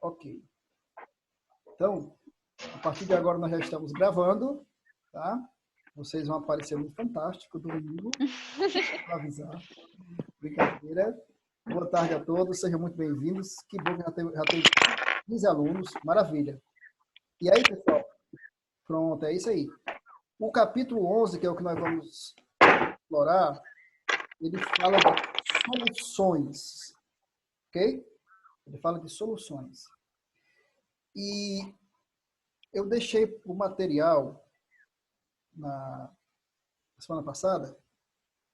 Ok. Então, a partir de agora nós já estamos gravando, tá? Vocês vão aparecer no Fantástico domingo, para avisar. Brincadeira. Boa tarde a todos, sejam muito bem-vindos. Que bom que já tem 15 alunos, maravilha. E aí, pessoal? Pronto, é isso aí. O capítulo 11, que é o que nós vamos explorar, ele fala de soluções, ok? Ele fala de soluções. E eu deixei o material na semana passada,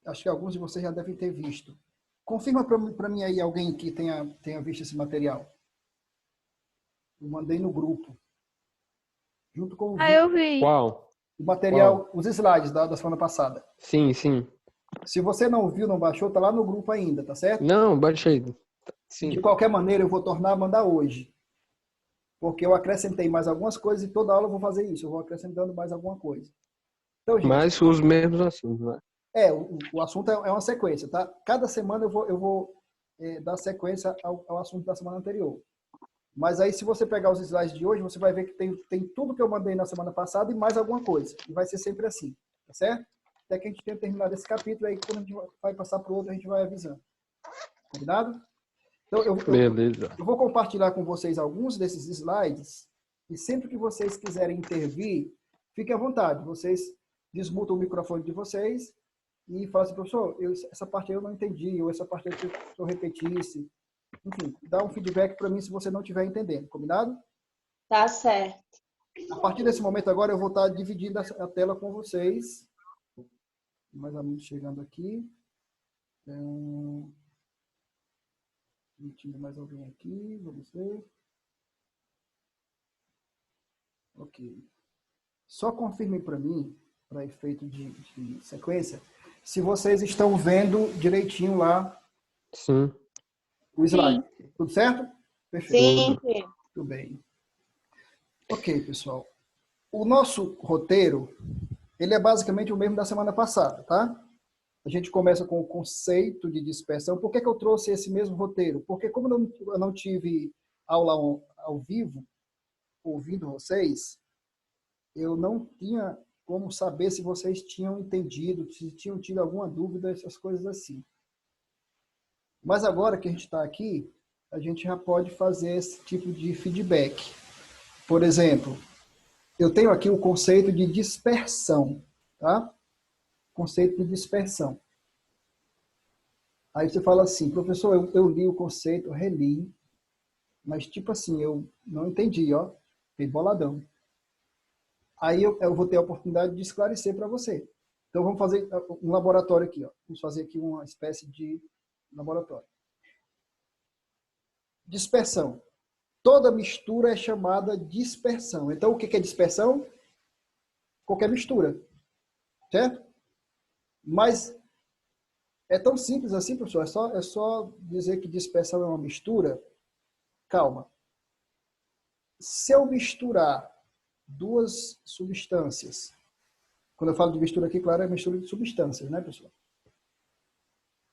acho que alguns de vocês já devem ter visto. Confirma para mim aí alguém que tenha visto esse material. Eu mandei no grupo. Junto com o vídeo. Eu vi. Qual? O material, Qual? os slides da semana passada. Sim, sim. Se você não viu, não baixou, tá lá no grupo ainda, tá certo? Não, baixei. Sim. De qualquer maneira, eu vou tornar a mandar hoje. Porque eu acrescentei mais algumas coisas e toda aula eu vou fazer isso. Eu vou acrescentando mais alguma coisa. Então, gente, Mas os mesmos assuntos, né? o assunto é uma sequência, tá? Cada semana eu vou dar sequência ao assunto da semana anterior. Mas aí, se você pegar os slides de hoje, você vai ver que tem tudo que eu mandei na semana passada e mais alguma coisa. E vai ser sempre assim, tá certo? Até que a gente tenha terminado esse capítulo, aí quando a gente vai passar para o outro, a gente vai avisando. Combinado? Então, Beleza. eu vou compartilhar com vocês alguns desses slides e sempre que vocês quiserem intervir, fiquem à vontade. Vocês desmutam o microfone de vocês e falam assim, professor, essa parte aí eu não entendi, ou essa parte aí eu repetisse. Enfim, dá um feedback para mim se você não estiver entendendo, combinado? Tá certo. A partir desse momento agora eu vou estar dividindo a tela com vocês. Mais alunos chegando aqui. Tinha mais alguém aqui, vamos ver. Ok. Só confirmem para mim, para efeito de sequência, se vocês estão vendo direitinho lá Sim. o slide. Sim. Tudo certo? Perfeito. Sim. Tudo bem. Ok, pessoal. O nosso roteiro, ele é basicamente o mesmo da semana passada, tá? A gente começa com o conceito de dispersão. Por que eu trouxe esse mesmo roteiro? Porque como eu não tive aula ao vivo, ouvindo vocês, eu não tinha como saber se vocês tinham entendido, se tinham tido alguma dúvida, essas coisas assim. Mas agora que a gente está aqui, a gente já pode fazer esse tipo de feedback. Por exemplo, eu tenho aqui o conceito de dispersão, tá? Conceito de dispersão. Aí você fala assim, professor, eu li o conceito, reli, mas tipo assim, eu não entendi, ó, fiquei boladão. Aí eu vou ter a oportunidade de esclarecer para você. Então vamos fazer um laboratório aqui, ó. Vamos fazer aqui uma espécie de laboratório. Dispersão. Toda mistura é chamada dispersão. Então o que é dispersão? Qualquer mistura, certo? Mas é tão simples assim, professor? É só dizer que dispersão é uma mistura? Calma. Se eu misturar duas substâncias, quando eu falo de mistura aqui, claro, é mistura de substâncias, né, pessoal?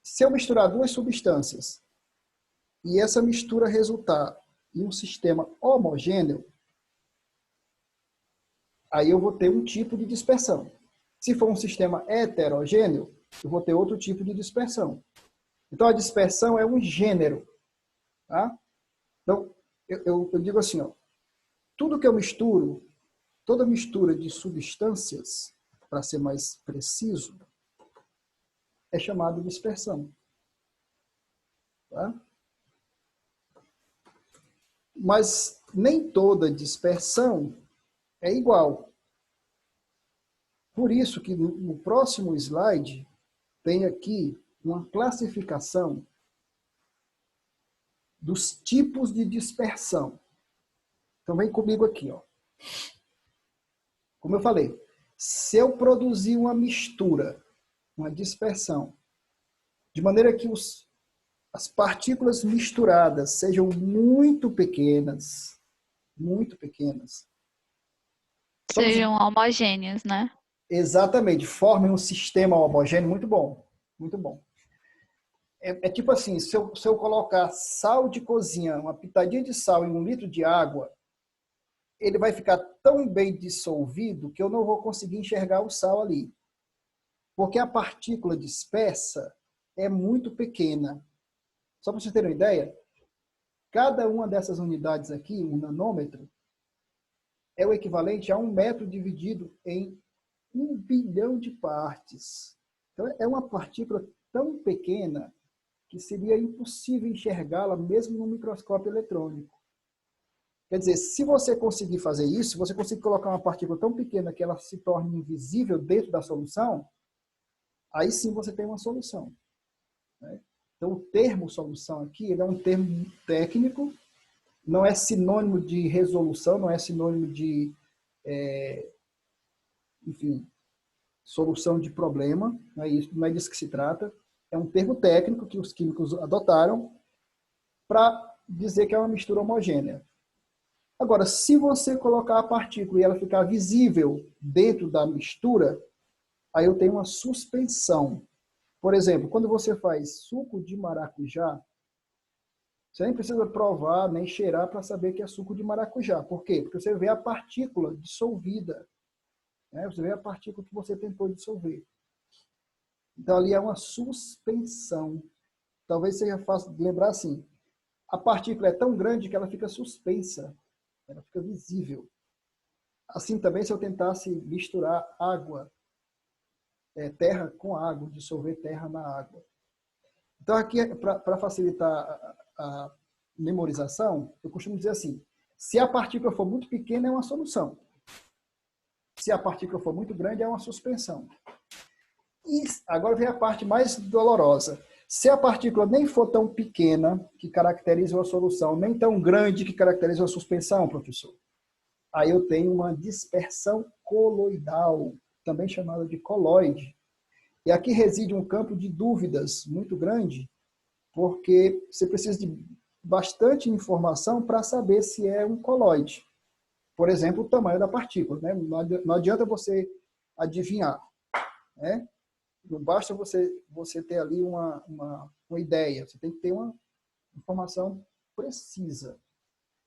Se eu misturar duas substâncias e essa mistura resultar em um sistema homogêneo, aí eu vou ter um tipo de dispersão. Se for um sistema heterogêneo, eu vou ter outro tipo de dispersão. Então, a dispersão é um gênero. Tá? Então, eu digo assim, ó, tudo que eu misturo, toda mistura de substâncias, para ser mais preciso, é chamada de dispersão. Tá? Mas nem toda dispersão é igual. Por isso que no próximo slide tem aqui uma classificação dos tipos de dispersão. Então vem comigo aqui, ó. Como eu falei, se eu produzir uma mistura, uma dispersão, de maneira que as partículas misturadas sejam muito pequenas, Sejam homogêneos, né? Exatamente, formem um sistema homogêneo muito bom, muito bom. É tipo assim, se eu colocar sal de cozinha, uma pitadinha de sal em 1 litro de água, ele vai ficar tão bem dissolvido que eu não vou conseguir enxergar o sal ali. Porque a partícula dispersa é muito pequena. Só para vocês terem uma ideia, cada uma dessas unidades aqui, um nanômetro, é o equivalente a 1 metro dividido em 1 bilhão de partes. Então, é uma partícula tão pequena que seria impossível enxergá-la mesmo no microscópio eletrônico. Quer dizer, se você conseguir fazer isso, se você conseguir colocar uma partícula tão pequena que ela se torne invisível dentro da solução, aí sim você tem uma solução, né? Então, o termo solução aqui, ele é um termo técnico, não é sinônimo de resolução, não é sinônimo de, enfim, solução de problema, não é disso que se trata. É um termo técnico que os químicos adotaram para dizer que é uma mistura homogênea. Agora, se você colocar a partícula e ela ficar visível dentro da mistura, aí eu tenho uma suspensão. Por exemplo, quando você faz suco de maracujá, você nem precisa provar, nem cheirar para saber que é suco de maracujá. Por quê? Porque você vê a partícula dissolvida, né? Você vê a partícula que você tentou dissolver. Então, ali é uma suspensão. Talvez seja fácil de lembrar assim. A partícula é tão grande que ela fica suspensa. Ela fica visível. Assim também, se eu tentasse misturar água, terra com água, dissolver terra na água. Então, aqui, para facilitar a memorização, eu costumo dizer assim, se a partícula for muito pequena, é uma solução. Se a partícula for muito grande, é uma suspensão. E agora vem a parte mais dolorosa. Se a partícula nem for tão pequena, que caracteriza uma solução, nem tão grande, que caracteriza uma suspensão, professor, aí eu tenho uma dispersão coloidal, também chamada de coloide. E aqui reside um campo de dúvidas muito grande, porque você precisa de bastante informação para saber se é um coloide. Por exemplo, o tamanho da partícula, né? Não adianta você adivinhar, né? Não basta você ter ali uma ideia, você tem que ter uma informação precisa.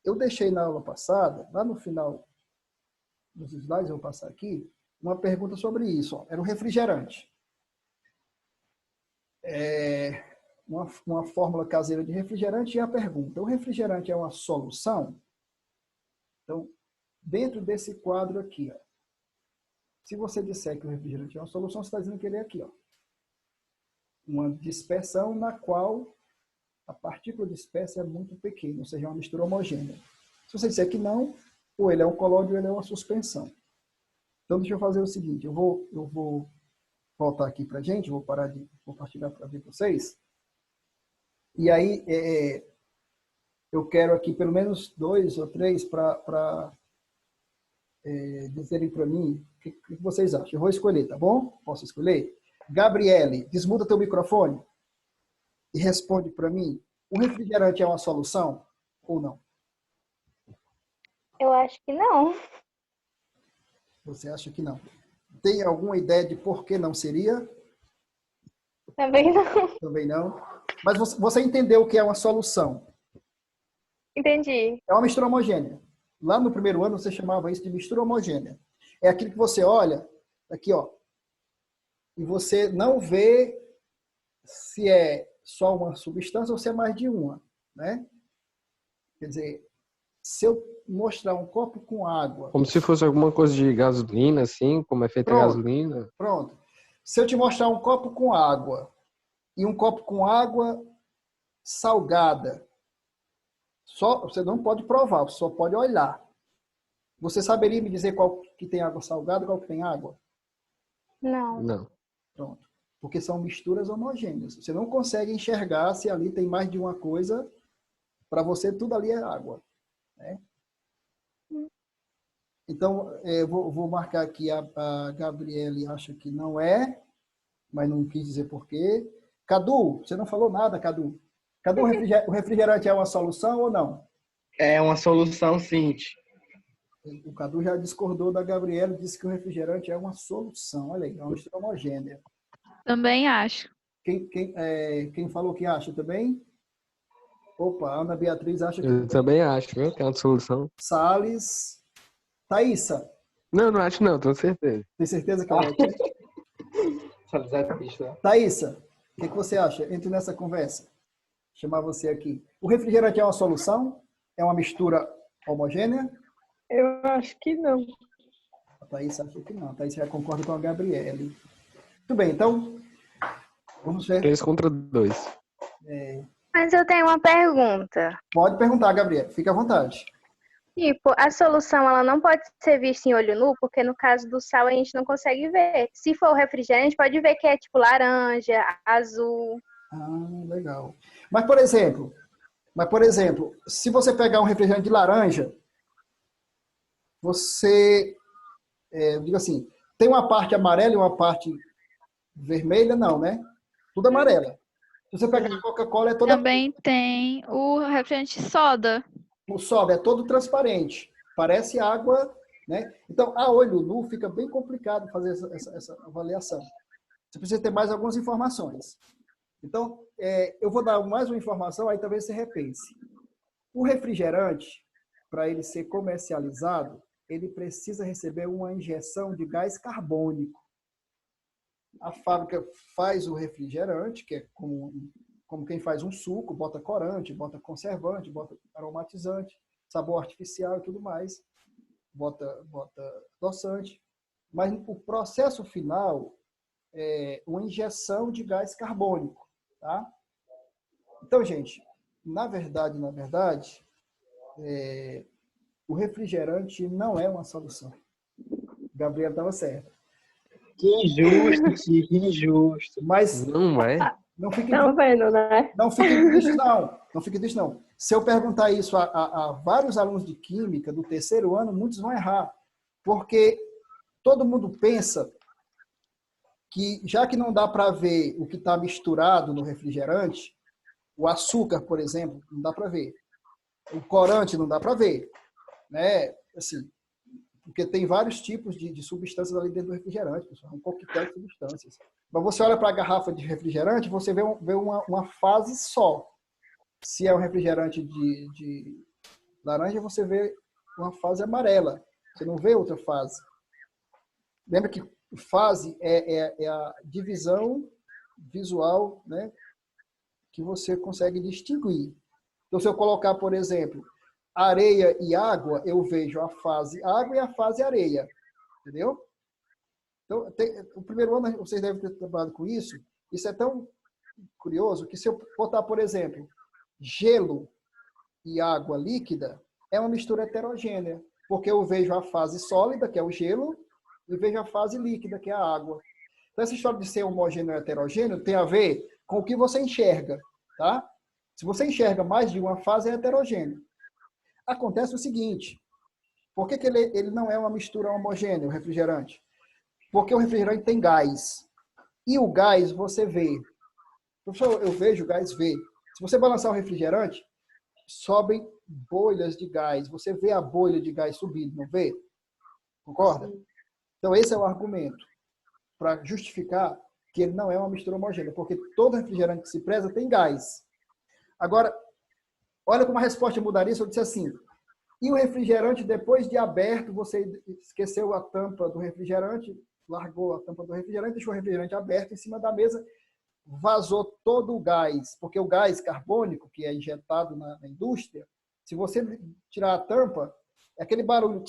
Eu deixei na aula passada, lá no final dos slides, eu vou passar aqui, uma pergunta sobre isso. Ó. Era um refrigerante. Uma fórmula caseira de refrigerante e a pergunta: o refrigerante é uma solução? Então, dentro desse quadro aqui, ó, se você disser que o refrigerante é uma solução, você está dizendo que ele é aqui, ó, uma dispersão na qual a partícula dispersa é muito pequena, ou seja, é uma mistura homogênea. Se você disser que não, ou ele é um colóide ou ele é uma suspensão. Então, deixa eu fazer o seguinte, eu vou voltar aqui para a gente, vou parar de compartilhar para ver vocês. E aí, eu quero aqui pelo menos 2 ou 3 para dizerem para mim o que vocês acham. Eu vou escolher, tá bom? Posso escolher? Gabriele, desmuta teu microfone e responde para mim: o refrigerante é uma solução ou não? Eu acho que não. Você acha que não? Tem alguma ideia de por que não seria? Também não. Também não. Mas você entendeu o que é uma solução? Entendi. É uma mistura homogênea. Lá no primeiro ano você chamava isso de mistura homogênea. É aquilo que você olha, aqui ó, e você não vê se é só uma substância ou se é mais de uma, né? Quer dizer, se eu mostrar um copo com água... Como se fosse alguma coisa de gasolina, assim, como é feita a gasolina. Pronto. Se eu te mostrar um copo com água e um copo com água salgada, você não pode provar, você só pode olhar. Você saberia me dizer qual que tem água salgada e qual que tem água? Não. Não. Pronto. Porque são misturas homogêneas. Você não consegue enxergar se ali tem mais de uma coisa. Para você, tudo ali é água, né? Então, eu vou marcar aqui, a Gabriele acha que não é, mas não quis dizer por quê. Cadu, você não falou nada, Cadu. Cadu, o refrigerante é uma solução ou não? É uma solução, sim. O Cadu já discordou da Gabriela, disse que o refrigerante é uma solução. Olha aí, é uma mistura homogênea. Também acho. Quem falou que acha também? Opa, a Ana Beatriz acha que... Eu também acho, viu? Que é uma solução. Salles. Thaísa, Não, não acho não, tenho certeza. tem certeza que ela é? Thaísa, o que você acha? Entre nessa conversa. Chamar você aqui. O refrigerante é uma solução? É uma mistura homogênea? Eu acho que não. A Thaísa acha que não. A Thaísa já concorda com a Gabriele. Muito bem, então, vamos ver. 3 contra 2. Mas eu tenho uma pergunta. Pode perguntar, Gabriele. Fique à vontade. Tipo, a solução ela não pode ser vista em olho nu, porque no caso do sal a gente não consegue ver. Se for o refrigerante, pode ver que é tipo laranja, azul. Ah, legal. Mas, por exemplo, se você pegar um refrigerante de laranja, você, eu digo assim, tem uma parte amarela e uma parte vermelha? Não, né? Tudo amarela. Se você pegar a Coca-Cola, é toda... Também tem o refrigerante soda. O soda é todo transparente. Parece água, né? Então, a olho nu fica bem complicado fazer essa avaliação. Você precisa ter mais algumas informações. Então, eu vou dar mais uma informação, aí talvez você repense. O refrigerante, para ele ser comercializado, ele precisa receber uma injeção de gás carbônico. A fábrica faz o refrigerante, que é como quem faz um suco, bota corante, bota conservante, bota aromatizante, sabor artificial e tudo mais, bota adoçante. Mas o processo final é uma injeção de gás carbônico. Tá? Então, gente, na verdade, o refrigerante não é uma solução. Gabriel estava certo. Que injusto, Ti, que injusto. Mas Não é? não fique Estão vendo, né? Não fique triste, não. Não fique triste, não. Se eu perguntar isso a vários alunos de Química do terceiro ano, muitos vão errar. Porque todo mundo pensa que, já que não dá para ver o que está misturado no refrigerante, o açúcar, por exemplo, não dá para ver. O corante não dá para ver. Né? Assim, porque tem vários tipos de substâncias ali dentro do refrigerante, pessoal. Um coquetel de substâncias. Mas você olha para a garrafa de refrigerante, você vê uma fase só. Se é um refrigerante de laranja, você vê uma fase amarela. Você não vê outra fase. Lembra que fase é a divisão visual, né, que você consegue distinguir. Então, se eu colocar, por exemplo, areia e água, eu vejo a fase água e a fase areia. Entendeu? Então, o primeiro ano vocês devem ter trabalhado com isso. Isso é tão curioso que se eu botar, por exemplo, gelo e água líquida, é uma mistura heterogênea. Porque eu vejo a fase sólida, que é o gelo, e vejo a fase líquida, que é a água. Então, essa história de ser homogêneo e heterogêneo tem a ver com o que você enxerga. Tá? Se você enxerga mais de uma fase, é heterogêneo. Acontece o seguinte, por que ele não é uma mistura homogênea, o refrigerante? Porque o refrigerante tem gás. E o gás você vê. Professor, eu vejo o gás vê. Se você balançar o refrigerante, sobem bolhas de gás. Você vê a bolha de gás subindo, não vê? Concorda? Então, esse é o argumento para justificar que ele não é uma mistura homogênea, porque todo refrigerante que se preza tem gás. Agora, olha como a resposta mudaria se eu disse assim, e o refrigerante, depois de aberto, você esqueceu a tampa do refrigerante, largou a tampa do refrigerante, deixou o refrigerante aberto em cima da mesa, vazou todo o gás, porque o gás carbônico, que é injetado na indústria, se você tirar a tampa, é aquele barulho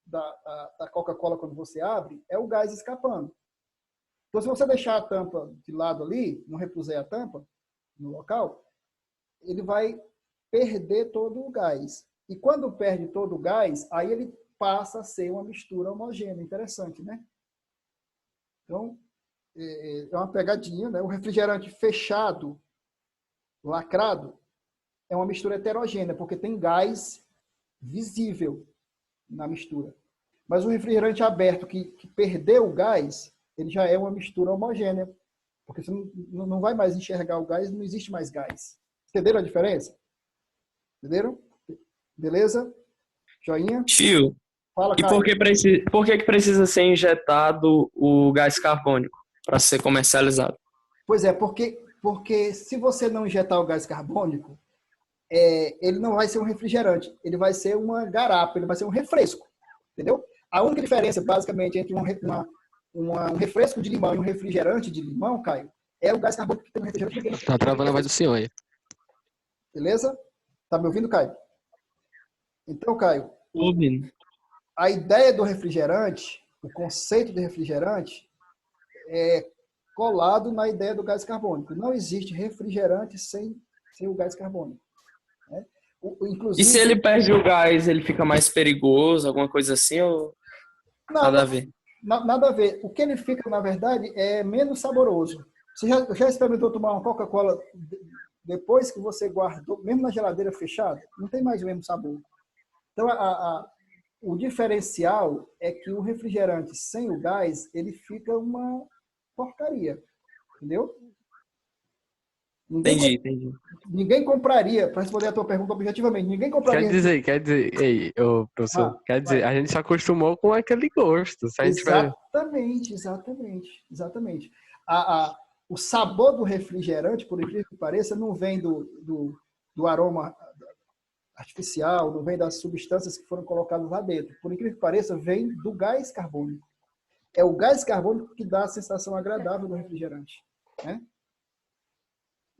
da Coca-Cola quando você abre, é o gás escapando. Então, se você deixar a tampa de lado ali, não repuser a tampa no local, ele vai perder todo o gás. E quando perde todo o gás, aí ele passa a ser uma mistura homogênea. Interessante, né? Então, é uma pegadinha, né? O refrigerante fechado, lacrado, é uma mistura heterogênea, porque tem gás visível na mistura. Mas o refrigerante aberto que perdeu o gás, ele já é uma mistura homogênea, porque você não vai mais enxergar o gás, não existe mais gás. Entenderam a diferença? Entenderam? Beleza? Joinha? Tio, Fala, e Caio. por que precisa ser injetado o gás carbônico para ser comercializado? Pois é, porque se você não injetar o gás carbônico, ele não vai ser um refrigerante, ele vai ser uma garapa, ele vai ser um refresco, entendeu? A única diferença, basicamente, entre um refresco de limão e um refrigerante de limão, Caio, é o gás carbônico que tem no refrigerante. Tá travando a voz do senhor aí. Beleza? Tá me ouvindo, Caio? Então, Caio, Ouvindo. a ideia do refrigerante, o conceito de refrigerante, é colado na ideia do gás carbônico. Não existe refrigerante sem o gás carbônico. Né? Inclusive, E se ele perde o gás, ele fica mais perigoso, alguma coisa assim, ou nada a ver? Nada a ver. O que ele fica, na verdade, é menos saboroso. Você já experimentou tomar uma Coca-Cola depois que você guardou, mesmo na geladeira fechada? Não tem mais o mesmo sabor. Então, o diferencial é que o refrigerante sem o gás, ele fica uma porcaria. Entendeu? Entendi. Ninguém compraria, para responder a tua pergunta objetivamente, ninguém compraria. Quer dizer, ei, ô, professor, quer dizer, vai. a gente se acostumou com aquele gosto. Se a gente vai... Exatamente. O sabor do refrigerante, por incrível que pareça, não vem do aroma artificial, não vem das substâncias que foram colocadas lá dentro. Por incrível que pareça, vem do gás carbônico. É o gás carbônico que dá a sensação agradável do refrigerante. Né?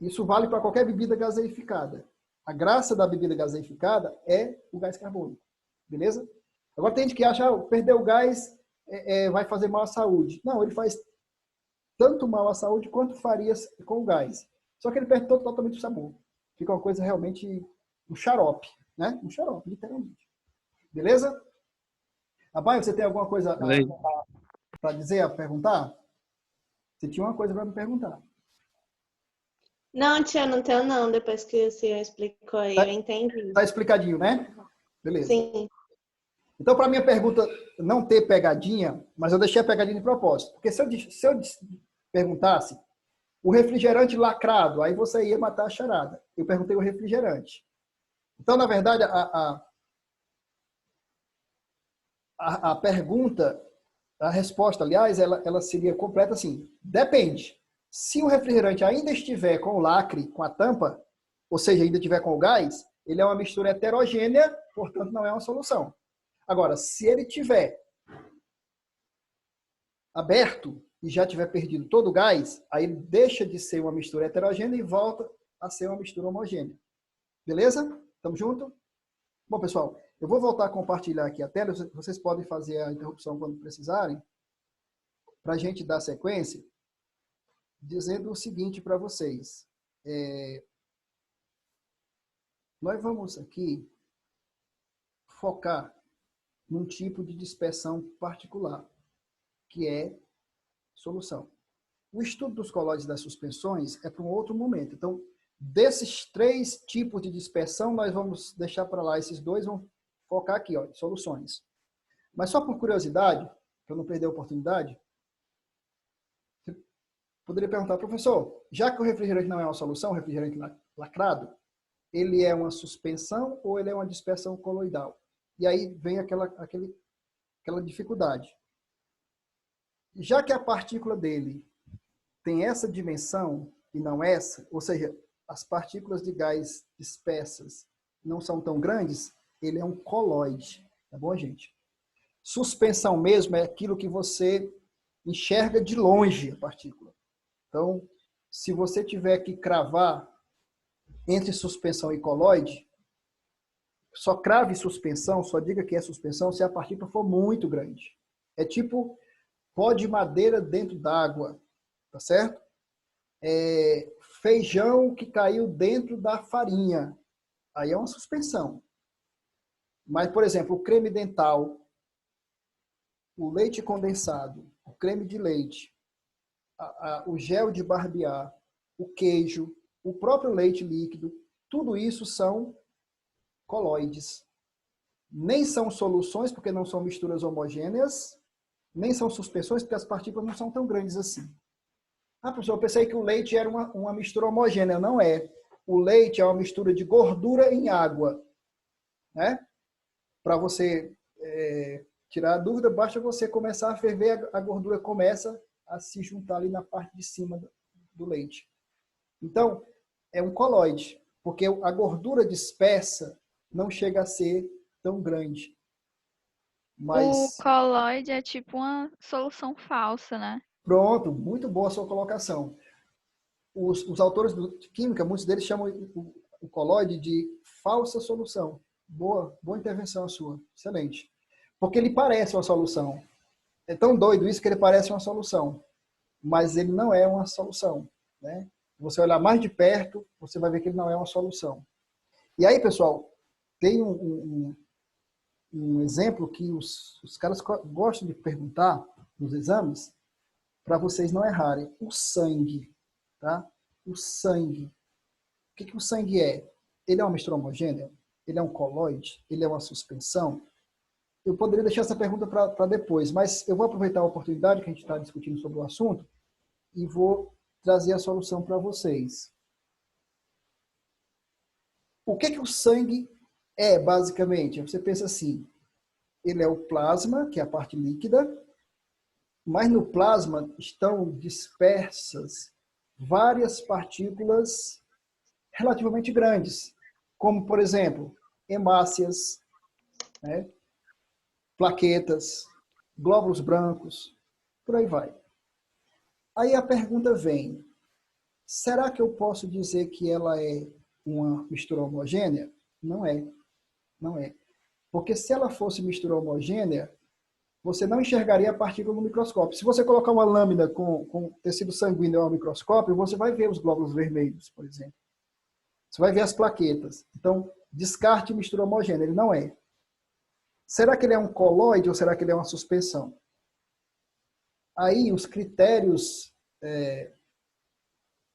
Isso vale para qualquer bebida gaseificada. A graça da bebida gaseificada é o gás carbônico. Beleza? Agora tem gente que acha que perder o gás vai fazer mal à saúde. Não, ele faz tanto mal à saúde quanto faria com o gás. Só que ele perde totalmente o sabor. Fica uma coisa realmente um xarope. Né? Um xarope, literalmente. Beleza? Abai, você tem alguma coisa para dizer, a perguntar? Você tinha uma coisa para me perguntar. Não, tia, não tenho não. Depois que o senhor explicou aí, eu entendi. Tá explicadinho, né? Beleza. Sim. Então, para minha pergunta não ter pegadinha, mas eu deixei a pegadinha de propósito. Porque se eu perguntasse o refrigerante lacrado, aí você ia matar a charada. Eu perguntei o refrigerante. Então, na verdade, a pergunta, a resposta, aliás, ela seria completa assim. Depende. Se o refrigerante ainda estiver com o lacre, com a tampa, ou seja, ainda estiver com o gás, ele é uma mistura heterogênea, portanto, não é uma solução. Agora, se ele estiver aberto e já tiver perdido todo o gás, aí ele deixa de ser uma mistura heterogênea e volta a ser uma mistura homogênea. Beleza? Tamo junto? Bom, pessoal, eu vou voltar a compartilhar aqui a tela. Vocês podem fazer a interrupção quando precisarem, para a gente dar sequência, dizendo o seguinte para vocês. Nós vamos aqui focar num tipo de dispersão particular, que é solução. O estudo dos colóides das suspensões é para um outro momento. Então, desses 3 tipos de dispersão, nós vamos deixar para lá. Esses 2 vão focar aqui, ó, soluções. Mas só por curiosidade, para eu não perder a oportunidade, você poderia perguntar, professor, já que o refrigerante não é uma solução, o refrigerante lacrado, ele é uma suspensão ou ele é uma dispersão coloidal? E aí vem aquela dificuldade. Já que a partícula dele tem essa dimensão e não essa, ou seja, as partículas de gás dispersas não são tão grandes, ele é um coloide. Tá bom, gente? Suspensão mesmo é aquilo que você enxerga de longe a partícula. Então, se você tiver que cravar entre suspensão e coloide, só crave suspensão, só diga que é suspensão se a partícula for muito grande. É tipo pó de madeira dentro d'água, tá certo? Feijão que caiu dentro da farinha, aí é uma suspensão. Mas, por exemplo, o creme dental, o leite condensado, o creme de leite, o gel de barbear, o queijo, o próprio leite líquido, tudo isso são coloides. Nem são soluções, porque não são misturas homogêneas, nem são suspensões, porque as partículas não são tão grandes assim. Ah, professor, eu pensei que o leite era uma mistura homogênea. Não é. O leite é uma mistura de gordura em água. Né? Para você tirar a dúvida, basta você começar a ferver, a gordura começa a se juntar ali na parte de cima do leite. Então, é um colóide, porque a gordura dispersa não chega a ser tão grande. O Mas, colóide é tipo uma solução falsa, né? pronto, muito boa a sua colocação. Os autores de química, muitos deles chamam o colóide de falsa solução. Boa intervenção a sua, excelente. Porque ele parece uma solução. É tão doido isso que ele parece uma solução, mas ele não é uma solução, né? Você olhar mais de perto, você vai ver que ele não é uma solução. E aí, pessoal, tem um exemplo que os caras gostam de perguntar nos exames, para vocês não errarem. O sangue, tá? O sangue. O que o sangue é? Ele é uma mistura homogênea? Ele é um colóide? Ele é uma suspensão? Eu poderia deixar essa pergunta para depois, mas eu vou aproveitar a oportunidade que a gente está discutindo sobre o assunto e vou trazer a solução para vocês. O que o sangue é, basicamente? Você pensa assim, ele é o plasma, que é a parte líquida, mas no plasma estão dispersas várias partículas relativamente grandes, como, por exemplo, hemácias, né? Plaquetas, glóbulos brancos, por aí vai. Aí a pergunta vem, será que eu posso dizer que ela é uma mistura homogênea? Não é. Não é. Porque se ela fosse mistura homogênea, você não enxergaria a partícula no microscópio. Se você colocar uma lâmina com tecido sanguíneo ao microscópio, você vai ver os glóbulos vermelhos, por exemplo. Você vai ver as plaquetas. Então, descarte mistura homogênea. Ele não é. Será que ele é um colóide ou será que ele é uma suspensão? Aí, os critérios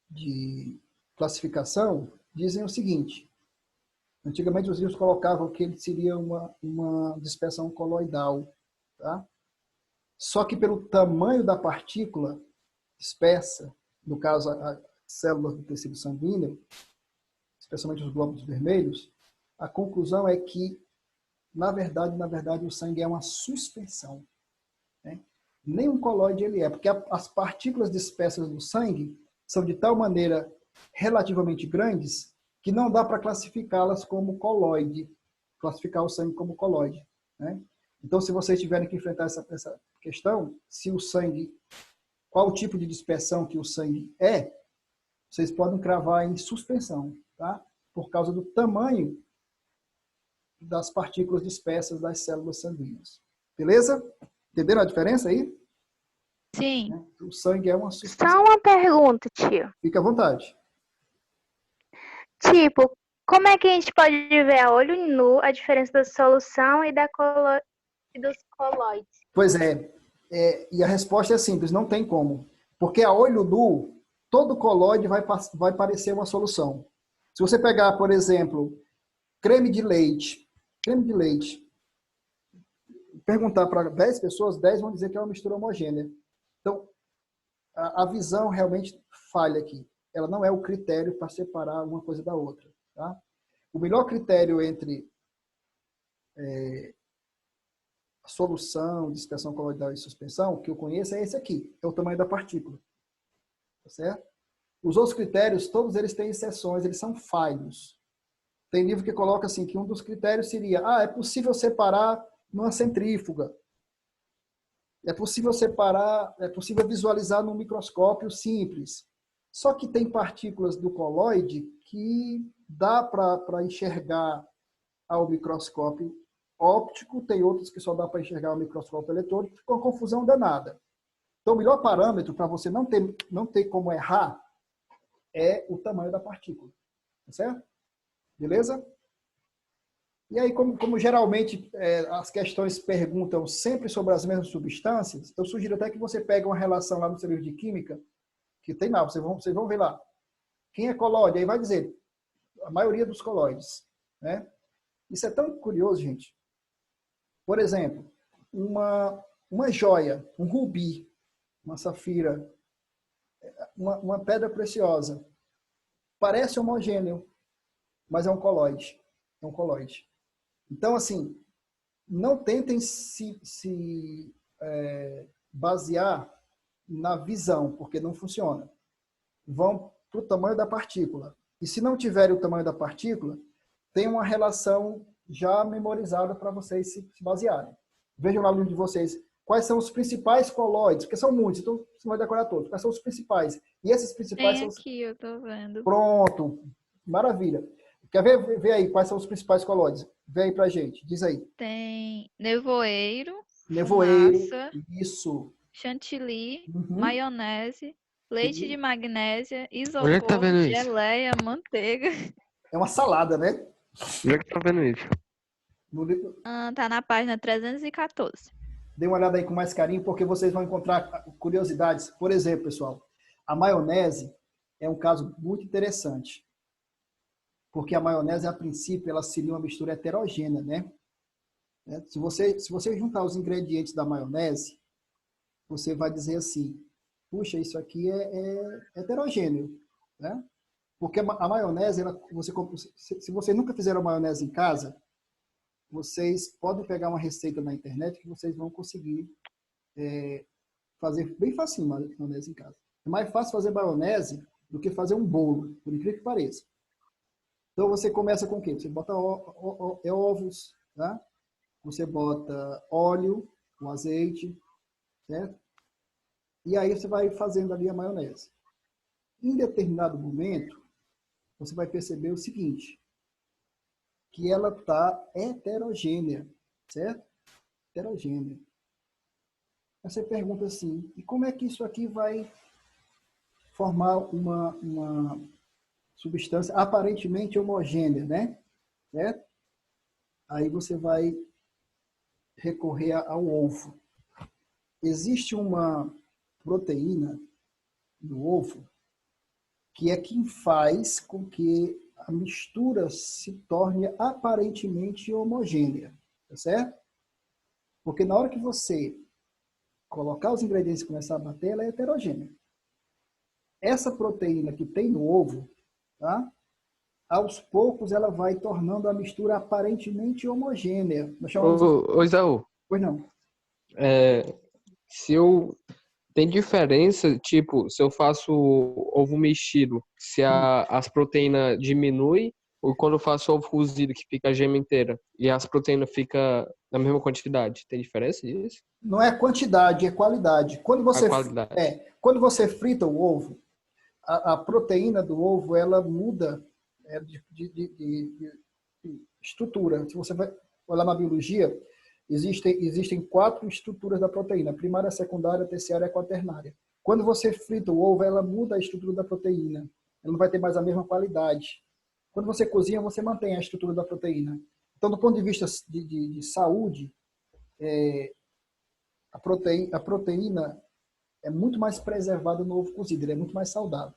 de classificação dizem o seguinte. Antigamente, os livros colocavam que ele seria uma dispersão coloidal. Tá? Só que pelo tamanho da partícula dispersa, no caso, as células do tecido sanguíneo, especialmente os glóbulos vermelhos, a conclusão é que, na verdade, o sangue é uma suspensão. Né? Nem um colóide ele é, porque as partículas dispersas do sangue são de tal maneira relativamente grandes que não dá para classificá-las como colóide, classificar o sangue como colóide. Né? Então, se vocês tiverem que enfrentar essa questão, se o sangue, qual o tipo de dispersão que o sangue é, vocês podem cravar em suspensão, tá? Por causa do tamanho das partículas dispersas das células sanguíneas. Beleza? Entenderam a diferença aí? Sim. O sangue é uma suspensão. Só uma pergunta, tio. Fica à vontade. Tipo, como é que a gente pode ver a olho nu a diferença da solução e dos colóides? Pois é, e a resposta é simples, não tem como. Porque a olho nu, todo colóide vai parecer uma solução. Se você pegar, por exemplo, creme de leite, perguntar para 10 pessoas, 10 vão dizer que é uma mistura homogênea. Então, a visão realmente falha aqui. Ela não é o critério para separar uma coisa da outra. Tá? O melhor critério entre solução, dispersão coloidal e suspensão, que eu conheço, é esse aqui. É o tamanho da partícula. Tá certo? Os outros critérios, todos eles têm exceções, eles são falhos. Tem livro que coloca assim, que um dos critérios seria, é possível separar numa centrífuga. É possível separar, é possível visualizar num microscópio simples. Só que tem partículas do colóide que dá para enxergar ao microscópio óptico, tem outros que só dá para enxergar ao microscópio eletrônico, fica uma confusão danada. Então, o melhor parâmetro para você não ter como errar é o tamanho da partícula. Tá certo? Beleza? E aí, como geralmente as questões perguntam sempre sobre as mesmas substâncias, eu sugiro até que você pegue uma relação lá no seu livro de química, que tem lá, vocês vão ver lá. Quem é colóide? Aí vai dizer a maioria dos colóides. Né? Isso é tão curioso, gente. Por exemplo, uma joia, um rubi, uma safira, uma pedra preciosa, parece homogêneo, mas é um colóide. É um colóide. Então, assim, não tentem se basear na visão, porque não funciona. vão para o tamanho da partícula. E se não tiverem o tamanho da partícula, tem uma relação já memorizada para vocês se basearem. Vejam lá no livro de vocês quais são os principais colóides, porque são muitos, então você vai decorar todos. Quais são os principais? E esses principais Tem são... aqui, eu tô vendo. Pronto, maravilha. Quer ver? Vê aí quais são os principais colóides. Vê aí pra gente, diz aí. Tem nevoeiro, Nevoeiro, fumaça, isso. chantilly, Uhum. maionese, leite de magnésia, Onde é que tá isopor, vendo isso? geleia, manteiga. É uma salada, né? Onde é que tá vendo isso? No livro... Tá na página 314. Dê uma olhada aí com mais carinho, porque vocês vão encontrar curiosidades. Por exemplo, pessoal, a maionese é um caso muito interessante. Porque a maionese, a princípio, ela seria uma mistura heterogênea, né? Se você juntar os ingredientes da maionese, você vai dizer assim, puxa, isso aqui é heterogêneo, né? Porque a maionese, se vocês nunca fizeram maionese em casa, vocês podem pegar uma receita na internet que vocês vão conseguir fazer bem facinho maionese em casa. É mais fácil fazer maionese do que fazer um bolo, por incrível que pareça. Então você começa com o quê? Você bota ovos, tá? Você bota óleo, o azeite, certo? E aí você vai fazendo ali a maionese. Em determinado momento, você vai perceber o seguinte, que ela está heterogênea, certo? Heterogênea. Aí você pergunta assim, e como é que isso aqui vai formar uma substância aparentemente homogênea, né? Certo? Aí você vai recorrer ao ovo. Existe uma proteína no ovo que é quem faz com que a mistura se torne aparentemente homogênea, tá certo? Porque na hora que você colocar os ingredientes e começar a bater, ela é heterogênea. Essa proteína que tem no ovo, tá? Aos poucos ela vai tornando a mistura aparentemente homogênea. Ô, Isaú, Pois não. tem diferença, tipo, se eu faço ovo mexido, se as proteínas diminuem, ou quando eu faço ovo cozido, que fica a gema inteira, e as proteínas ficam na mesma quantidade? Tem diferença disso? Não é quantidade, é qualidade. Quando Quando você frita o ovo, a proteína do ovo, ela muda de estrutura. Se você vai olhar na biologia, existem 4 estruturas da proteína: primária, secundária, terciária e quaternária. Quando você frita o ovo, ela muda a estrutura da proteína. Ela não vai ter mais a mesma qualidade. Quando você cozinha, você mantém a estrutura da proteína. Então, do ponto de vista de saúde, a proteína é muito mais preservada no ovo cozido, ele é muito mais saudável.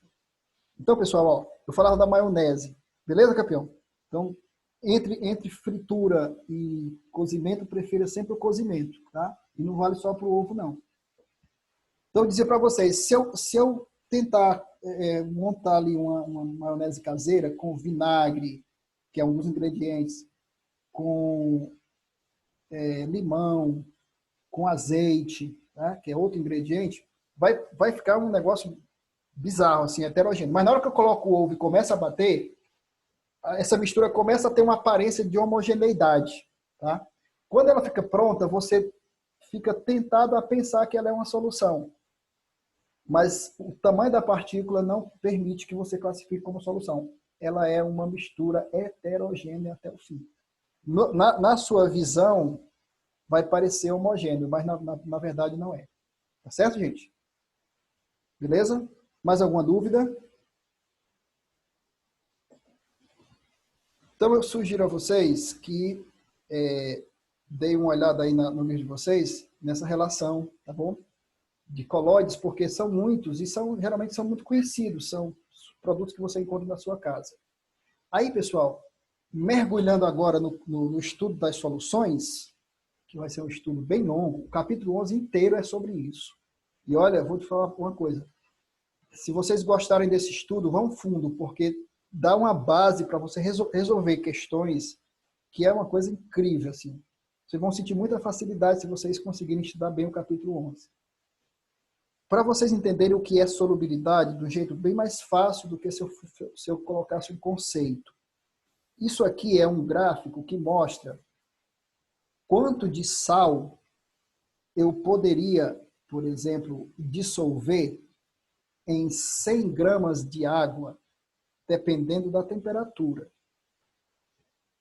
Então, pessoal, ó, eu falava da maionese. Beleza, campeão? Então, entre fritura e cozimento, prefira sempre o cozimento, tá? E não vale só para o ovo, não. Então, eu dizer para vocês, se eu tentar montar ali uma maionese caseira com vinagre, que é um dos ingredientes, com limão, com azeite, tá? Que é outro ingrediente, vai ficar um negócio bizarro, assim, heterogêneo. Mas na hora que eu coloco o ovo e começa a bater, essa mistura começa a ter uma aparência de homogeneidade, tá? Quando ela fica pronta, você fica tentado a pensar que ela é uma solução. Mas o tamanho da partícula não permite que você classifique como solução. Ela é uma mistura heterogênea até o fim. Na sua visão, vai parecer homogêneo, mas na verdade não é. Tá certo, gente? Beleza? Mais alguma dúvida? Então, eu sugiro a vocês que deem uma olhada aí no livro de vocês, nessa relação, tá bom? De colóides, porque são muitos e geralmente são muito conhecidos, são produtos que você encontra na sua casa. Aí, pessoal, mergulhando agora no estudo das soluções, que vai ser um estudo bem longo, o capítulo 11 inteiro é sobre isso. E olha, vou te falar uma coisa. Se vocês gostarem desse estudo, vão fundo, porque dá uma base para você resolver questões que é uma coisa incrível, assim. Vocês vão sentir muita facilidade se vocês conseguirem estudar bem o capítulo 11. para vocês entenderem o que é solubilidade de um jeito bem mais fácil do que se eu colocasse um conceito. Isso aqui é um gráfico que mostra quanto de sal eu poderia, por exemplo, dissolver em 100 gramas de água, dependendo da temperatura.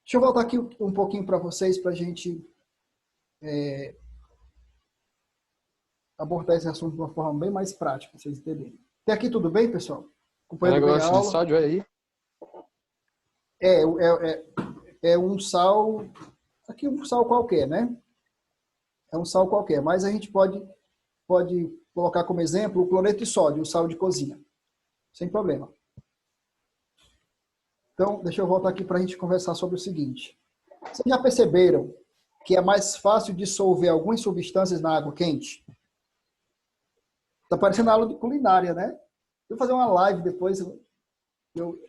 Deixa eu voltar aqui um pouquinho para vocês, para a gente abordar esse assunto de uma forma bem mais prática, para vocês entenderem. Até aqui tudo bem, pessoal? Acompanhando bem a Negócio de aula? sódio aí? É um sal, aqui um sal qualquer, né? É um sal qualquer, mas a gente pode colocar como exemplo o cloreto de sódio, o sal de cozinha, sem problema. Então, deixa eu voltar aqui para a gente conversar sobre o seguinte. Vocês já perceberam que é mais fácil dissolver algumas substâncias na água quente? Está parecendo aula de culinária, né? Eu vou fazer uma live depois.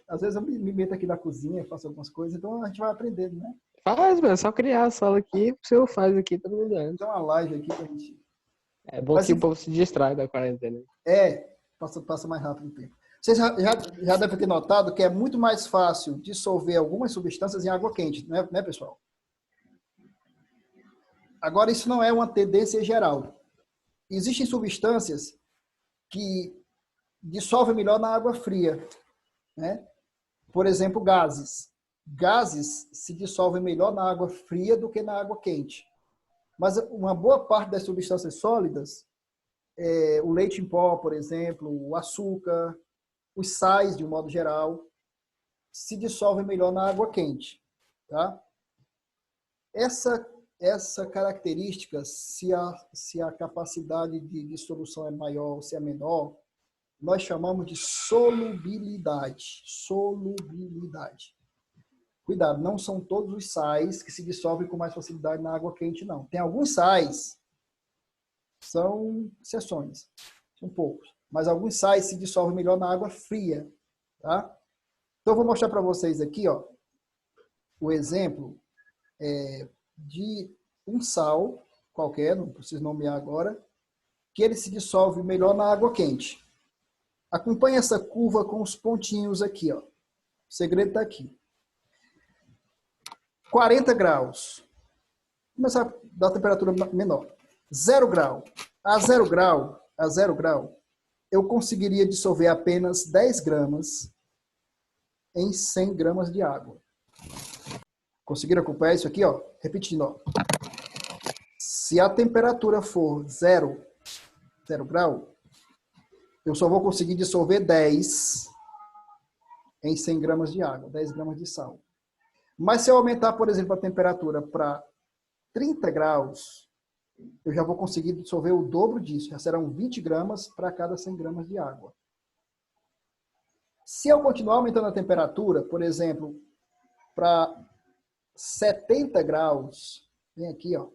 Às vezes eu me meto aqui na cozinha, faço algumas coisas, então a gente vai aprendendo, né? Faz, mano. Só criar a sala aqui, o senhor faz aqui, todo mundo dentro. Então uma live aqui pra gente... É bom Mas, que o povo se distrai da quarentena. Passa mais rápido o tempo. Vocês já devem ter notado que é muito mais fácil dissolver algumas substâncias em água quente, né, pessoal? Agora, isso não é uma tendência geral. Existem substâncias que dissolvem melhor na água fria, né? Por exemplo, gases. Gases se dissolvem melhor na água fria do que na água quente. Mas uma boa parte das substâncias sólidas, o leite em pó, por exemplo, o açúcar, os sais, de um modo geral, se dissolvem melhor na água quente. Tá? Essa característica, se a capacidade de dissolução é maior ou se é menor, nós chamamos de solubilidade. Solubilidade. Cuidado, não são todos os sais que se dissolvem com mais facilidade na água quente, não. Tem alguns sais, são exceções, são poucos, mas alguns sais se dissolvem melhor na água fria. Tá? Então, eu vou mostrar para vocês aqui, ó, o exemplo de um sal qualquer, não preciso nomear agora, que ele se dissolve melhor na água quente. Acompanhe essa curva com os pontinhos aqui. Ó. O segredo está aqui. 40 graus. Vou começar da temperatura menor. 0 grau. A 0 grau, eu conseguiria dissolver apenas 10 gramas em 100 gramas de água. Conseguiram acompanhar isso aqui? Ó? Repetindo. Ó. Se a temperatura for 0 grau, eu só vou conseguir dissolver 10 em 100 gramas de água, 10 gramas de sal. Mas se eu aumentar, por exemplo, a temperatura para 30 graus, eu já vou conseguir dissolver o dobro disso. Já serão 20 gramas para cada 100 gramas de água. Se eu continuar aumentando a temperatura, por exemplo, para 70 graus, vem aqui, ó,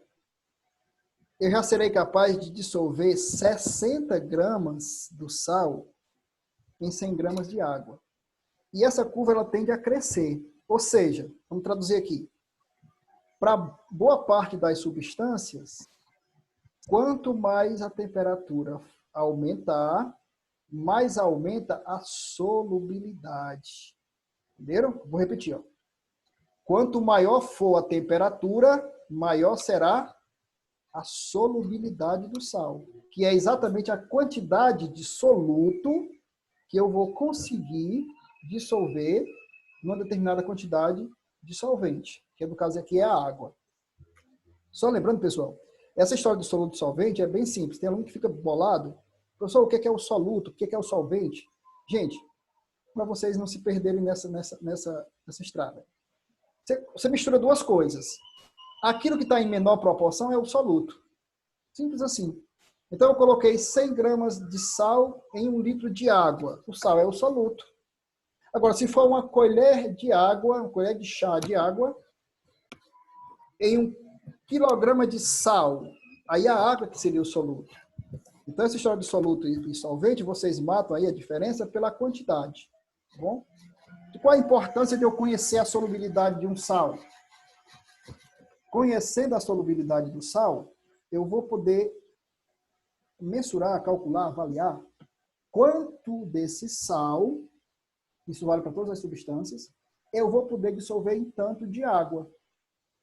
eu já serei capaz de dissolver 60 gramas do sal em 100 gramas de água. E essa curva ela tende a crescer. Ou seja, vamos traduzir aqui. Para boa parte das substâncias, quanto mais a temperatura aumentar, mais aumenta a solubilidade. Entenderam? Vou repetir. Ó. Quanto maior for a temperatura, maior será a solubilidade do sal, que é exatamente a quantidade de soluto que eu vou conseguir dissolver numa determinada quantidade de solvente, que no caso aqui é a água. Só lembrando, pessoal, essa história de soluto e solvente é bem simples. Tem aluno que fica bolado. Professor, o que é o soluto? O que é o solvente? Gente, para vocês não se perderem nessa estrada. Você mistura duas coisas. Aquilo que está em menor proporção é o soluto. Simples assim. Então, eu coloquei 100 gramas de sal em 1 litro de água. O sal é o soluto. Agora, se for uma colher de água, uma colher de chá de água, em 1 quilograma de sal, aí a água que seria o soluto. Então, essa história de soluto e solvente, vocês matam aí a diferença pela quantidade. Tá bom? E qual a importância de eu conhecer a solubilidade de um sal? Conhecendo a solubilidade do sal, eu vou poder mensurar, calcular, avaliar quanto desse sal, isso vale para todas as substâncias, eu vou poder dissolver em tanto de água.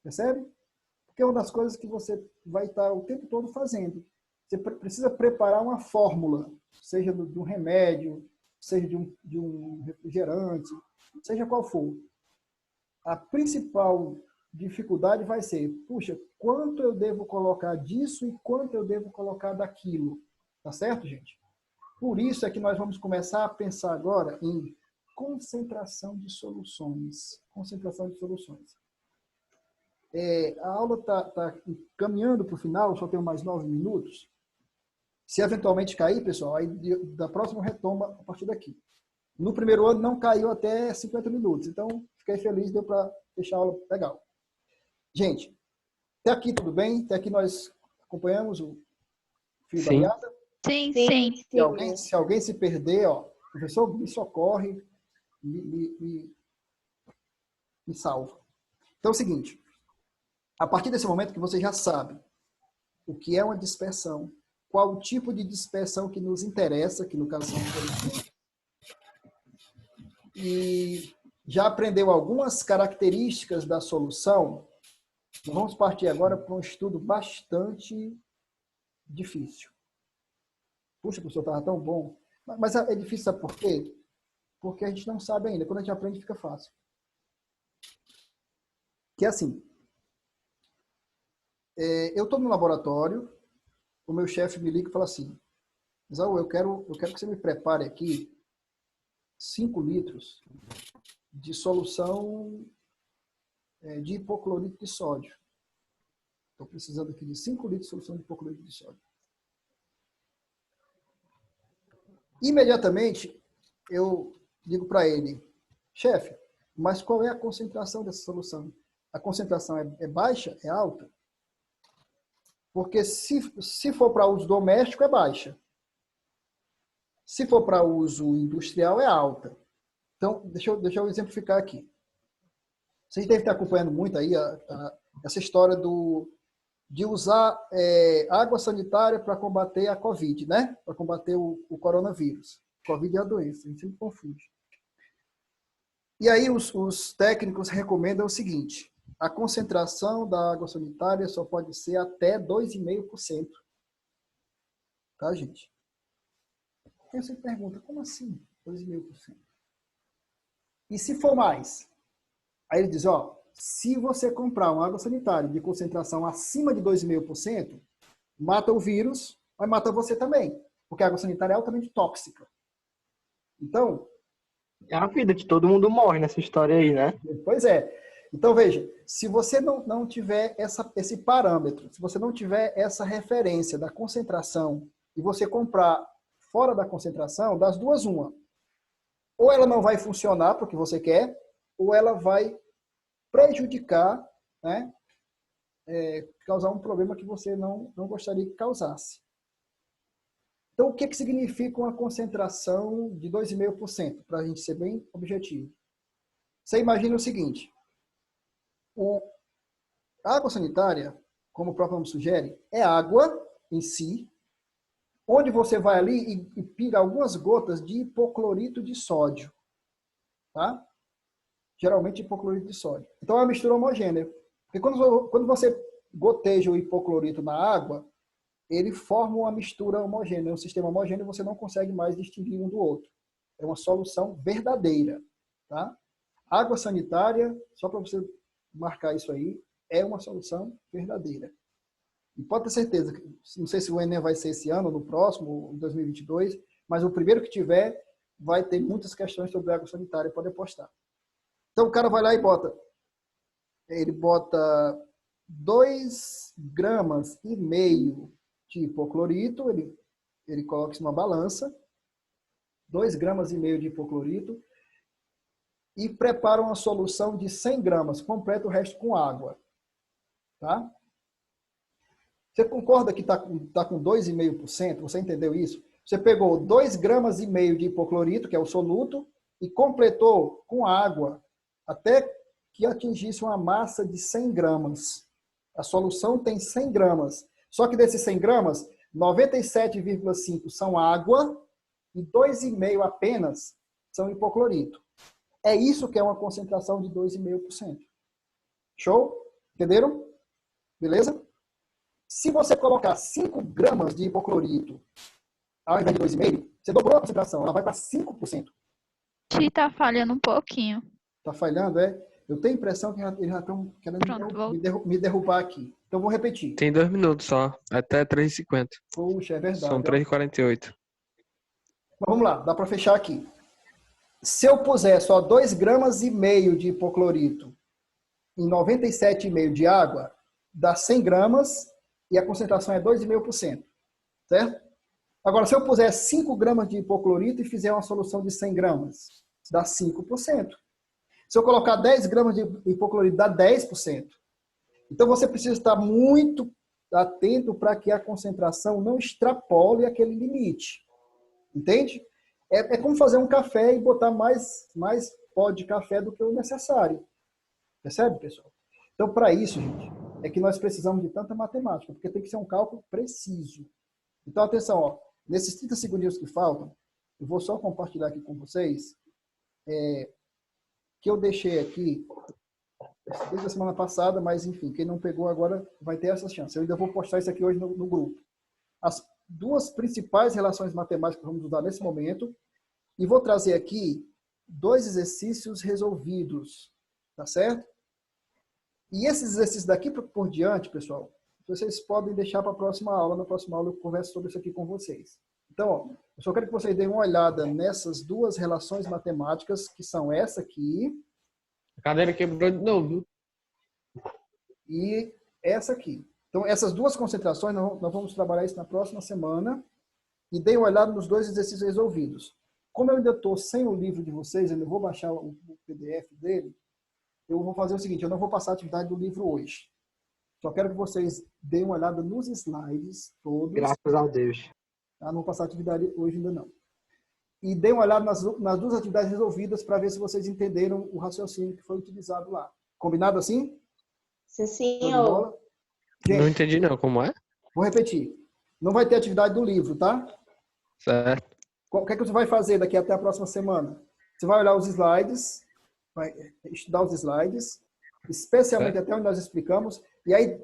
Percebe? Porque é uma das coisas que você vai estar o tempo todo fazendo. Você precisa preparar uma fórmula, seja de um remédio, seja de um refrigerante, seja qual for. A principal dificuldade vai ser, puxa, quanto eu devo colocar disso e quanto eu devo colocar daquilo. Tá certo, gente? Por isso é que nós vamos começar a pensar agora em concentração de soluções. Concentração de soluções. A aula está caminhando para o final, só tenho mais 9 minutos. Se eventualmente cair, pessoal, aí da próxima retoma a partir daqui. No primeiro ano não caiu até 50 minutos, então fiquei feliz, deu para deixar a aula legal. Gente, até aqui tudo bem? Até aqui nós acompanhamos o fio da Sim. meada? Sim, Sim, sim. sim. Se alguém se perder, ó, professor, me socorre, me salva. Então é o seguinte, a partir desse momento que você já sabe o que é uma dispersão, qual o tipo de dispersão que nos interessa, que no caso são soluções, e já aprendeu algumas características da solução, vamos partir agora para um estudo bastante difícil. Puxa, professor, estava tão bom. Mas é difícil, sabe por quê? Porque a gente não sabe ainda. Quando a gente aprende, fica fácil. Que é assim. Eu estou no laboratório, o meu chefe me liga e fala assim, Isaú, eu quero que você me prepare aqui 5 litros de solução de hipoclorito de sódio. Estou precisando aqui de 5 litros de solução de hipoclorito de sódio. Imediatamente, eu digo para ele, chefe, mas qual é a concentração dessa solução? A concentração é baixa? É alta? Porque se for para uso doméstico, é baixa. Se for para uso industrial, é alta. Então, deixa eu exemplificar aqui. Vocês devem estar acompanhando muito aí essa história de usar água sanitária para combater a Covid, né? Para combater o coronavírus. Covid é a doença, a gente sempre confunde. E aí os técnicos recomendam o seguinte, a concentração da água sanitária só pode ser até 2,5%. Tá, gente? Aí você pergunta, como assim 2,5%? E se for mais? Aí ele diz, ó, se você comprar uma água sanitária de concentração acima de 2,5%, mata o vírus, mas mata você também. Porque a água sanitária é altamente tóxica. Então... É a vida de todo mundo morre nessa história aí, né? Pois é. Então, veja, se você não tiver esse parâmetro, se você não tiver essa referência da concentração e você comprar fora da concentração, das duas, uma. Ou ela não vai funcionar para o que você quer, ou ela vai prejudicar, né? Causar um problema que você não gostaria que causasse. Então, o que significa uma concentração de 2,5%? Para a gente ser bem objetivo. Você imagina o seguinte, a água sanitária, como o próprio nome sugere, é água em si, onde você vai ali e pira algumas gotas de hipoclorito de sódio. Tá? Geralmente hipoclorito de sódio. Então é uma mistura homogênea. Porque quando você goteja o hipoclorito na água, ele forma uma mistura homogênea, um sistema homogêneo, você não consegue mais distinguir um do outro. É uma solução verdadeira. Tá? Água sanitária, só para você marcar isso aí, é uma solução verdadeira. E pode ter certeza, não sei se o Enem vai ser esse ano, no próximo, em 2022, mas o primeiro que tiver vai ter muitas questões sobre água sanitária, pode apostar. Então o cara vai lá e bota 2,5 gramas de hipoclorito, ele coloca isso numa balança, 2,5 gramas de hipoclorito, e prepara uma solução de 100 gramas, completa o resto com água. Tá? Você concorda que está com 2,5%? Você entendeu isso? Você pegou 2,5 gramas de hipoclorito, que é o soluto, e completou com água, até que atingisse uma massa de 100 gramas. A solução tem 100 gramas. Só que desses 100 gramas, 97,5 são água e 2,5 apenas são hipoclorito. É isso que é uma concentração de 2,5%. Show? Entenderam? Beleza? Se você colocar 5 gramas de hipoclorito ao invés de 2,5, você dobrou a concentração, ela vai para 5%. Ti tá falhando um pouquinho. Tá falhando, é? Eu tenho a impressão que eles já estão querendo me derrubar aqui. Então, vou repetir. Tem 2 minutos só, até 3h50. Puxa, é verdade. São 3h48. Mas vamos lá, dá para fechar aqui. Se eu puser só 2,5 gramas de hipoclorito em 97,5 de água, dá 100 gramas e a concentração é 2,5%. Certo? Agora, se eu puser 5 gramas de hipoclorito e fizer uma solução de 100 gramas, dá 5%. Se eu colocar 10 gramas de hipoclorito, dá 10%. Então, você precisa estar muito atento para que a concentração não extrapole aquele limite. Entende? É como fazer um café e botar mais pó de café do que o necessário. Percebe, pessoal? Então, para isso, gente, é que nós precisamos de tanta matemática, porque tem que ser um cálculo preciso. Então, atenção, ó, nesses 30 segundinhos que faltam, eu vou só compartilhar aqui com vocês que eu deixei aqui desde a semana passada, mas enfim, quem não pegou agora vai ter essa chance. Eu ainda vou postar isso aqui hoje no grupo. As 2 principais relações matemáticas que vamos usar nesse momento, e vou trazer aqui 2 exercícios resolvidos, tá certo? E esses exercícios daqui por diante, pessoal, vocês podem deixar para a próxima aula. Na próxima aula eu converso sobre isso aqui com vocês. Então, ó, eu só quero que vocês deem uma olhada nessas 2 relações matemáticas, que são essa aqui. A cadeira quebrou de novo. E essa aqui. Então, essas 2 concentrações, nós vamos trabalhar isso na próxima semana. E deem uma olhada nos 2 exercícios resolvidos. Como eu ainda estou sem o livro de vocês, eu não vou baixar o PDF dele, eu vou fazer o seguinte, eu não vou passar a atividade do livro hoje. Só quero que vocês deem uma olhada nos slides todos. Graças a Deus. Não vou passar a atividade hoje ainda não. E deem uma olhada nas 2 atividades resolvidas para ver se vocês entenderam o raciocínio que foi utilizado lá. Combinado assim? Sim, senhor. Gente, Não entendi não, como é? vou repetir. Não vai ter atividade do livro, tá? Certo. O que é que você vai fazer daqui até a próxima semana? Você vai olhar os slides, vai estudar os slides, especialmente até onde nós explicamos, e aí,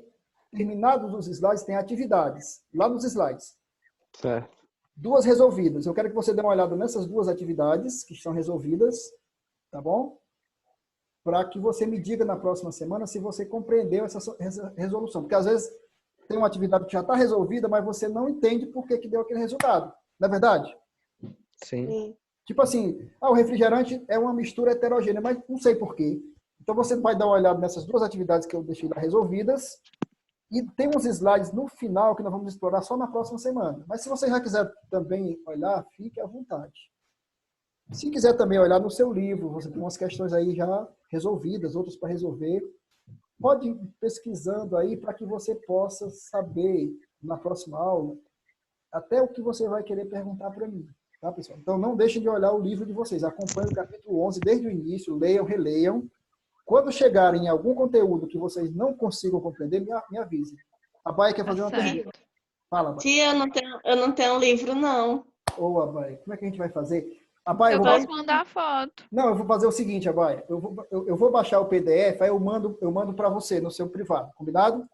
terminados os slides, tem atividades, lá nos slides. Certo. 2 resolvidas. Eu quero que você dê uma olhada nessas 2 atividades que estão resolvidas, tá bom? Para que você me diga na próxima semana se você compreendeu essa resolução. Porque às vezes tem uma atividade que já está resolvida, mas você não entende por que deu aquele resultado. Não é verdade? Sim. Tipo assim, o refrigerante é uma mistura heterogênea, mas não sei por quê. Então você vai dar uma olhada nessas 2 atividades que eu deixei lá resolvidas. E tem uns slides no final que nós vamos explorar só na próxima semana. Mas se você já quiser também olhar, fique à vontade. Se quiser também olhar no seu livro, você tem umas questões aí já resolvidas, outras para resolver. Pode ir pesquisando aí para que você possa saber na próxima aula até o que você vai querer perguntar para mim. Tá, pessoal? Então não deixem de olhar o livro de vocês. Acompanhem o capítulo 11 desde o início, leiam, releiam. Quando chegarem em algum conteúdo que vocês não consigam compreender, me avisem. A Baia quer fazer uma pergunta. Fala, Baia. Tia, eu não tenho livro, não. Ô, Abaia, como é que a gente vai fazer? Abaia, Eu posso mandar foto. Não, eu vou fazer o seguinte, Abaia. Eu vou baixar o PDF, aí eu mando para você no seu privado. Combinado?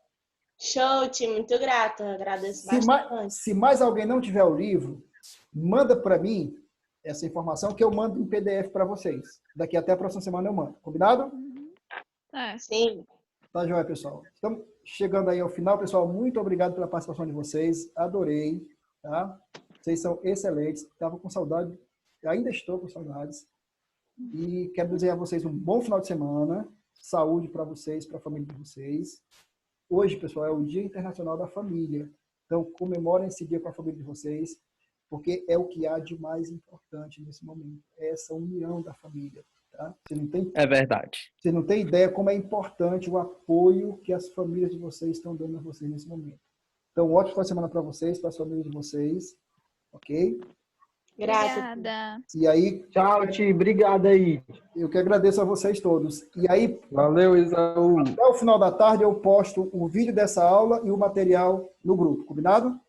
Show, tia. Muito grata. Agradeço bastante. Se mais alguém não tiver o livro, manda para mim essa informação que eu mando em PDF para vocês. Daqui até a próxima semana eu mando. Combinado? É. Sim. Tá joia, pessoal. Estamos chegando aí ao final, pessoal. Muito obrigado pela participação de vocês. Adorei, tá? Vocês são excelentes. Estava com saudade, ainda estou com saudades. E quero desejar a vocês um bom final de semana. Saúde para vocês, para a família de vocês. Hoje, pessoal, é o Dia Internacional da Família. Então, comemorem esse dia com a família de vocês, porque é o que há de mais importante nesse momento. É essa união da família. Tá? É verdade. Você não tem ideia como é importante o apoio que as famílias de vocês estão dando a vocês nesse momento. Então, ótimo final de semana para vocês, para as famílias de vocês. Ok? Obrigada. E aí... Tchau, Ti. Obrigado aí. Eu que agradeço a vocês todos. E aí... Valeu, Isaú. Até o final da tarde eu posto o vídeo dessa aula e o material no grupo. Combinado?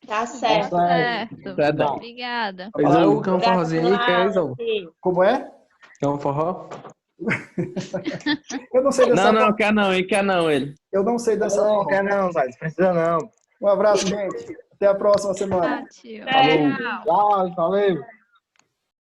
Tá Tá certo. certo. Certo. Obrigada. Mas eu quero um forrozinho aí, Obrigada, Kenzão. Tio. Como é? Quer um forró? Eu não sei dessa Não, forró. quer não, ele quer não, ele. Eu não sei dessa Não, forró. quer não, Thales. Precisa não. Um abraço, gente. Até a próxima semana. Tchau, tio. Falou. Certo. Tchau, valeu.